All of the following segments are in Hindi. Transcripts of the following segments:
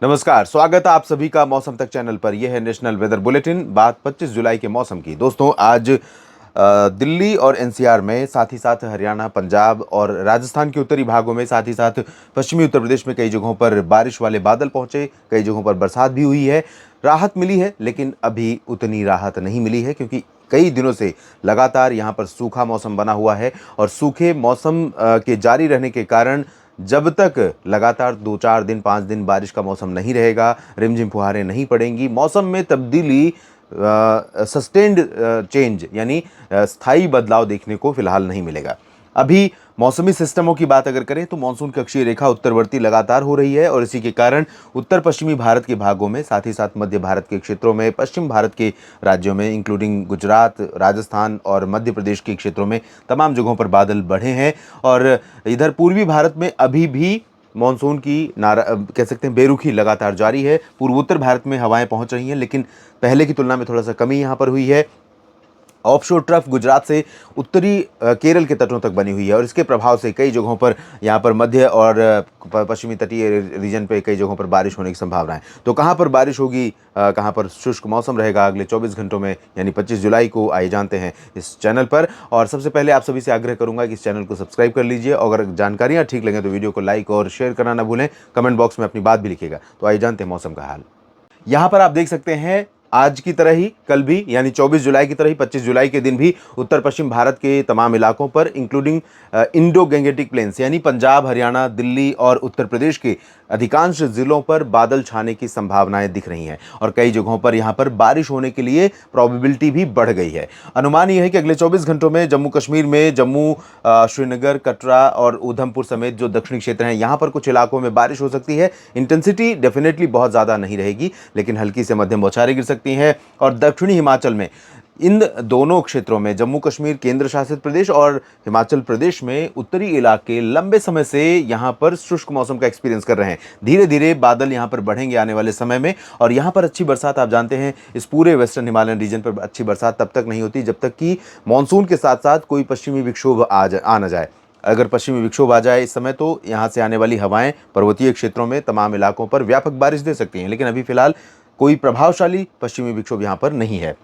नमस्कार, स्वागत है आप सभी का मौसम तक चैनल पर। यह है नेशनल वेदर बुलेटिन। बात 25 जुलाई के मौसम की। दोस्तों, आज दिल्ली और एनसीआर में, साथ ही साथ हरियाणा, पंजाब और राजस्थान के उत्तरी भागों में, साथ ही साथ पश्चिमी उत्तर प्रदेश में कई जगहों पर बारिश वाले बादल पहुंचे। कई जगहों पर बरसात भी हुई है। राहत मिली है, लेकिन अभी उतनी राहत नहीं मिली है, क्योंकि कई दिनों से लगातार यहाँ पर सूखा मौसम बना हुआ है। और सूखे मौसम के जारी रहने के कारण जब तक लगातार 2-4 दिन 5 दिन बारिश का मौसम नहीं रहेगा, रिमझिम फुहारें नहीं पड़ेंगी, मौसम में तब्दीली, सस्टेन्ड चेंज यानी स्थायी बदलाव देखने को फिलहाल नहीं मिलेगा। अभी मौसमी सिस्टमों की बात अगर करें तो मानसून की अक्षीय रेखा उत्तरवर्ती लगातार हो रही है, और इसी के कारण उत्तर पश्चिमी भारत के भागों में, साथ ही साथ मध्य भारत के क्षेत्रों में, पश्चिम भारत के राज्यों में इंक्लूडिंग गुजरात, राजस्थान और मध्य प्रदेश के क्षेत्रों में तमाम जगहों पर बादल बढ़े हैं। और इधर पूर्वी भारत में अभी भी मानसून की कह सकते हैं बेरुखी लगातार जारी है। पूर्वोत्तर भारत में हवाएं पहुंच रही हैं, लेकिन पहले की तुलना में थोड़ा सा कमी यहाँ पर हुई है। ऑफशोर ट्रफ गुजरात से उत्तरी केरल के तटों तक बनी हुई है, और इसके प्रभाव से कई जगहों पर यहाँ पर मध्य और पश्चिमी तटीय रीजन पे कई जगहों पर बारिश होने की संभावना है। तो कहाँ पर बारिश होगी, कहाँ पर शुष्क मौसम रहेगा अगले 24 घंटों में, यानी 25 जुलाई को, आइए जानते हैं इस चैनल पर। और सबसे पहले आप सभी से आग्रह करूंगा कि इस चैनल को सब्सक्राइब कर लीजिए, और अगर जानकारियाँ ठीक लगे तो वीडियो को लाइक और शेयर करना ना भूलें। कमेंट बॉक्स में अपनी बात भी लिखिएगा। तो आइए जानते हैं मौसम का हाल। यहाँ पर आप देख सकते हैं, आज की तरह ही कल भी, यानी 24 जुलाई की तरह ही 25 जुलाई के दिन भी उत्तर पश्चिम भारत के तमाम इलाकों पर, इंक्लूडिंग इंडो गैंगेटिक प्लेन्स यानी पंजाब, हरियाणा, दिल्ली और उत्तर प्रदेश के अधिकांश जिलों पर बादल छाने की संभावनाएं दिख रही हैं, और कई जगहों पर यहां पर बारिश होने के लिए प्रोबेबिलिटी भी बढ़ गई है। अनुमान यह है कि अगले 24 घंटों में जम्मू कश्मीर में, जम्मू, श्रीनगर, कटरा और उधमपुर समेत जो दक्षिणी क्षेत्र हैं, यहां पर कुछ इलाकों में बारिश हो सकती है। इंटेंसिटी डेफिनेटली बहुत ज़्यादा नहीं रहेगी, लेकिन हल्की से मध्यम बौछारें गिर सकती हैं। और दक्षिणी हिमाचल में, इन दोनों क्षेत्रों में, जम्मू कश्मीर केंद्र शासित प्रदेश और हिमाचल प्रदेश में उत्तरी इलाके लंबे समय से यहां पर शुष्क मौसम का एक्सपीरियंस कर रहे हैं। धीरे धीरे बादल यहां पर बढ़ेंगे आने वाले समय में, और यहां पर अच्छी बरसात, आप जानते हैं, इस पूरे वेस्टर्न हिमालयन रीजन पर अच्छी बरसात तब तक नहीं होती जब तक कि मानसून के साथ साथ कोई पश्चिमी विक्षोभ आ न जाए। अगर पश्चिमी विक्षोभ आ जाए इस समय, तो यहाँ से आने वाली हवाएं पर्वतीय क्षेत्रों में तमाम इलाकों पर व्यापक बारिश दे सकती हैं, लेकिन अभी फिलहाल कोई प्रभावशाली पश्चिमी विक्षोभ यहाँ पर नहीं है।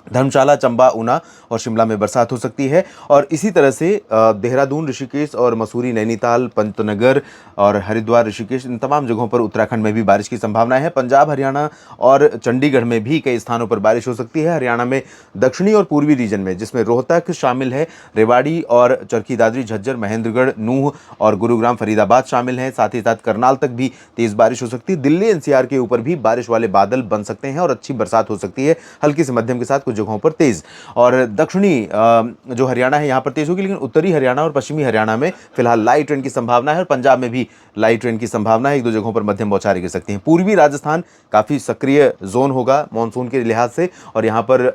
धर्मशाला, चंबा, ऊना और शिमला में बरसात हो सकती है, और इसी तरह से देहरादून, ऋषिकेश और मसूरी, नैनीताल, पंतनगर और हरिद्वार, ऋषिकेश, इन तमाम जगहों पर उत्तराखंड में भी बारिश की संभावना है। पंजाब, हरियाणा और चंडीगढ़ में भी कई स्थानों पर बारिश हो सकती है। हरियाणा में दक्षिणी और पूर्वी रीजन में, जिसमें रोहतक शामिल है, रेवाड़ी और चरखी दादरी, झज्जर, महेंद्रगढ़, नूंह और गुरुग्राम, फरीदाबाद शामिल हैं। साथ ही साथ करनाल तक भी तेज बारिश हो सकती है। दिल्ली एनसीआर के ऊपर भी बारिश वाले बादल बन सकते हैं, और अच्छी बरसात हो सकती है, हल्की से मध्यम के साथ जगहों पर तेज। और दक्षिणी जो हरियाणा है, यहां पर तेज होगी, लेकिन उत्तरी हरियाणा और पश्चिमी हरियाणा में फिलहाल लाइट रेन की संभावना है, और पंजाब में भी लाइट रेन की संभावना है। एक दो जगहों पर मध्यम बौछारें गिर सकती हैं। पूर्वी राजस्थान काफी सक्रिय जोन होगा मानसून के लिहाज से, और यहां पर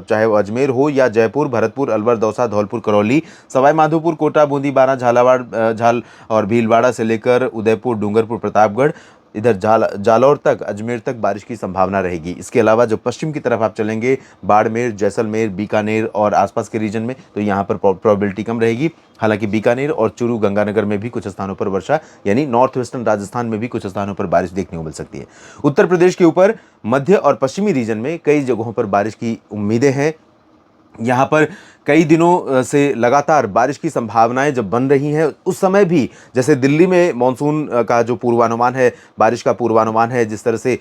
चाहे वो अजमेर हो या जयपुर, भरतपुर, अलवर, दौसा, धौलपुर, करौली, सवाई माधोपुर, कोटा, बूंदी, बारां, झालावाड़, झाल और भीलवाड़ा से लेकर उदयपुर, डूंगरपुर, प्रतापगढ़, इधर जालौर तक, अजमेर तक बारिश की संभावना रहेगी। इसके अलावा जो पश्चिम की तरफ आप चलेंगे, बाड़मेर, जैसलमेर, बीकानेर और आसपास के रीजन में, तो यहाँ पर प्रोबेबिलिटी कम रहेगी। हालांकि बीकानेर और चूरू, गंगानगर में भी कुछ स्थानों पर वर्षा, यानी नॉर्थ वेस्टर्न राजस्थान में भी कुछ स्थानों पर बारिश देखने को मिल सकती है। उत्तर प्रदेश के ऊपर मध्य और पश्चिमी रीजन में कई जगहों पर बारिश की उम्मीदें हैं। यहाँ पर कई दिनों से लगातार बारिश की संभावनाएं जब बन रही हैं, उस समय भी जैसे दिल्ली में मानसून का जो पूर्वानुमान है, बारिश का पूर्वानुमान है, जिस तरह से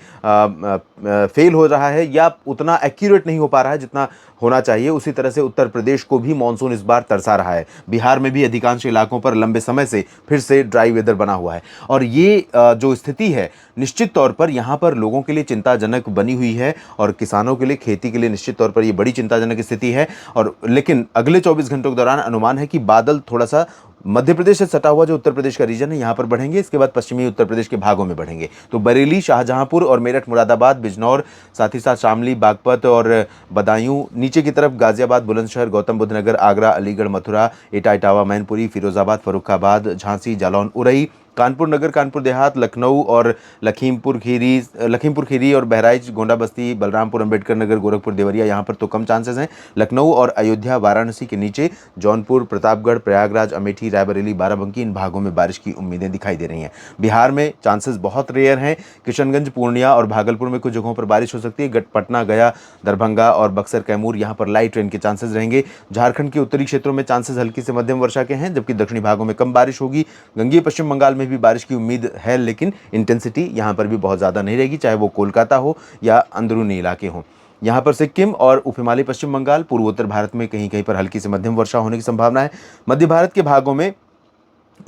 फेल हो रहा है या उतना एक्यूरेट नहीं हो पा रहा है जितना होना चाहिए, उसी तरह से उत्तर प्रदेश को भी मानसून इस बार तरसा रहा है। बिहार में भी अधिकांश इलाकों पर लंबे समय से फिर से ड्राई वेदर बना हुआ है, और ये जो स्थिति है, निश्चित तौर पर यहाँ पर लोगों के लिए चिंताजनक बनी हुई है, और किसानों के लिए, खेती के लिए निश्चित तौर पर ये बड़ी चिंताजनक स्थिति है। और लेकिन अगले 24 घंटों के दौरान अनुमान है कि बादल थोड़ा सा मध्य प्रदेश से सटा हुआ जो उत्तर प्रदेश का रीजन है, यहाँ पर बढ़ेंगे, इसके बाद पश्चिमी उत्तर प्रदेश के भागों में बढ़ेंगे। तो बरेली, शाहजहांपुर और मेरठ, मुरादाबाद, बिजनौर, साथ ही साथ शामली, बागपत और बदायूं, नीचे की तरफ गाजियाबाद, बुलंदशहर, गौतम बुद्ध नगर, आगरा, अलीगढ़, मथुरा, एटा, इटावा, मैनपुरी, फिरोजाबाद, फर्रुखाबाद, झांसी, जालौन, उरई, कानपुर नगर, कानपुर देहात, लखनऊ और लखीमपुर खीरी और बहराइच, गोंडा बस्ती, बलरामपुर, अंबेडकर नगर, गोरखपुर, देवरिया, यहाँ पर तो कम चांसेस हैं। लखनऊ और अयोध्या, वाराणसी के नीचे जौनपुर, प्रतापगढ़, प्रयागराज, अमेठी, रायबरेली, बाराबंकी, इन भागों में बारिश की उम्मीदें दिखाई दे रही हैं। बिहार में चांसेस बहुत रेयर हैं। किशनगंज, पूर्णिया और भागलपुर में कुछ जगहों पर बारिश हो सकती है। पटना, गया, दरभंगा और बक्सर, कैमूर, यहाँ पर लाइट रेन के चांसेस रहेंगे। झारखंड के उत्तरी क्षेत्रों में चांसेस हल्की से मध्यम वर्षा के हैं, जबकि दक्षिणी भागों में कम बारिश होगी। गंगीय पश्चिम बंगाल में भी बारिश की उम्मीद है, लेकिन इंटेंसिटी यहाँ पर भी बहुत ज़्यादा नहीं रहेगी, चाहे वो कोलकाता हो या अंदरूनी इलाके हों। यहाँ पर सिक्किम और उप हिमालय पश्चिम बंगाल, पूर्वोत्तर भारत में कहीं कहीं पर हल्की से मध्यम वर्षा होने की संभावना है। मध्य भारत के भागों में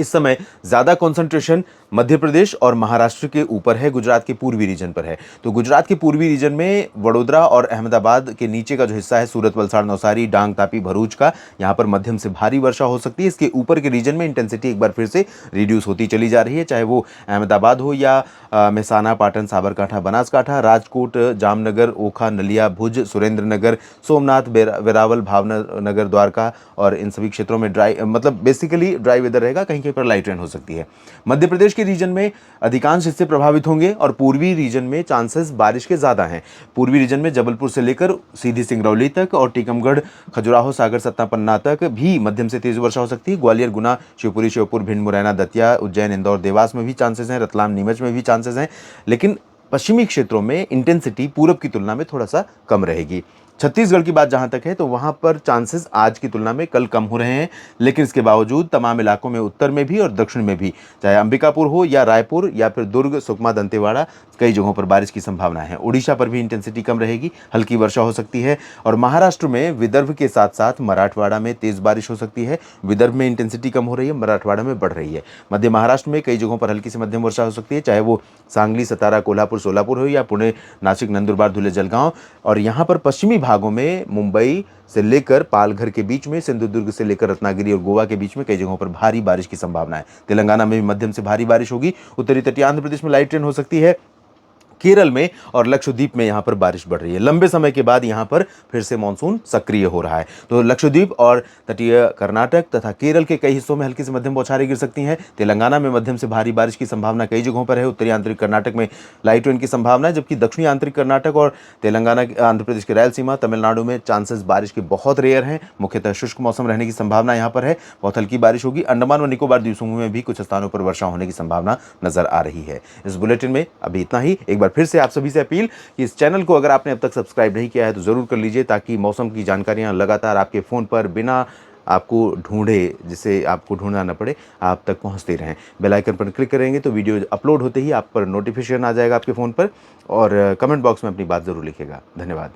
इस समय ज़्यादा कंसंट्रेशन मध्य प्रदेश और महाराष्ट्र के ऊपर है, गुजरात के पूर्वी रीजन पर है। तो गुजरात के पूर्वी रीजन में वडोदरा और अहमदाबाद के नीचे का जो हिस्सा है, सूरत, वलसाड़, नवसारी, डांग, तापी, भरूच का, यहाँ पर मध्यम से भारी वर्षा हो सकती है। इसके ऊपर के रीजन में इंटेंसिटी एक बार फिर से रिड्यूस होती चली जा रही है, चाहे वो अहमदाबाद हो या मेहसाना, पाटन, साबरकांठा, बनासकांठा, राजकोट, जामनगर, ओखा, नलिया, भुज, सुरेंद्रनगर, सोमनाथ, वेरावल, भावनगर, द्वारका और इन सभी क्षेत्रों में मतलब बेसिकली ड्राई वेदर रहेगा। कहीं कहीं पर लाइट रेन हो सकती है। मध्य प्रदेश के रीजन में अधिकांश हिस्से प्रभावित होंगे और पूर्वी रीजन में चांसेस बारिश के ज़्यादा हैं। पूर्वी रीजन में जबलपुर से लेकर सीधी सिंगरौली तक और टीकमगढ़, खजुराहो, सागर, सतना, पन्ना तक भी मध्यम से तेज वर्षा हो सकती है। ग्वालियर, गुना, शिवपुरी, श्योपुर, भिंड, मुरैना, दतिया, उज्जैन, इंदौर, देवास में भी चांसेस हैं। रतलाम, नीमच में भी चांसेस हैं, लेकिन पश्चिमी क्षेत्रों में इंटेंसिटी पूरब की तुलना में थोड़ा सा कम रहेगी। छत्तीसगढ़ की बात जहां तक है तो वहां पर चांसेस आज की तुलना में कल कम हो रहे हैं, लेकिन इसके बावजूद तमाम इलाकों में, उत्तर में भी और दक्षिण में भी, चाहे अंबिकापुर हो या रायपुर या फिर दुर्ग, सुकमा, दंतेवाड़ा, कई जगहों पर बारिश की संभावना है। उड़ीसा पर भी इंटेंसिटी कम रहेगी, हल्की वर्षा हो सकती है। और महाराष्ट्र में विदर्भ के साथ साथ मराठवाड़ा में तेज बारिश हो सकती है। विदर्भ में इंटेंसिटी कम हो रही है, मराठवाड़ा में बढ़ रही है। मध्य महाराष्ट्र में कई जगहों पर हल्की से मध्यम वर्षा हो सकती है, चाहे वो सांगली, सतारा, कोल्हापुर, सोलापुर हो या पुणे, नासिक, नंदुरबार, धुले, जलगांव। और यहाँ पर पश्चिमी भागों में मुंबई से लेकर पालघर के बीच में, सिंधुदुर्ग से लेकर रत्नागिरी और गोवा के बीच में कई जगहों पर भारी बारिश की संभावना है। तेलंगाना में भी मध्यम से भारी बारिश होगी। उत्तरी तटीय आंध्र प्रदेश में लाइट ट्रेन हो सकती है। केरल में और लक्षद्वीप में यहाँ पर बारिश बढ़ रही है। लंबे समय के बाद यहाँ पर फिर से मानसून सक्रिय हो रहा है। तो लक्षद्वीप और तटीय कर्नाटक तथा केरल के कई हिस्सों में हल्की से मध्यम बौछारें गिर सकती हैं। तेलंगाना में मध्यम से भारी बारिश की संभावना कई जगहों पर है। उत्तरी आंतरिक कर्नाटक में लाइट रेन की संभावना है, जबकि दक्षिणी आंतरिक कर्नाटक और तेलंगाना, आंध्र प्रदेश की रायलसीमा, तमिलनाडु में चांसेस बारिश के बहुत रेयर हैं। मुख्यतः शुष्क मौसम रहने की संभावना यहाँ पर है, बहुत हल्की बारिश होगी। अंडमान व निकोबार द्वीप समूह में भी कुछ स्थानों पर वर्षा होने की संभावना नजर आ रही है। इस बुलेटिन में अभी इतना ही। एक बार फिर से आप सभी से अपील कि इस चैनल को अगर आपने अब तक सब्सक्राइब नहीं किया है तो ज़रूर कर लीजिए, ताकि मौसम की जानकारियां लगातार आपके फ़ोन पर बिना आपको ढूंढे, जिसे आपको ढूंढना न पड़े, आप तक पहुंचते रहें। बेल आइकन पर क्लिक करेंगे तो वीडियो अपलोड होते ही आप पर नोटिफिकेशन आ जाएगा आपके फ़ोन पर। और कमेंट बॉक्स में अपनी बात ज़रूर लिखिएगा। धन्यवाद।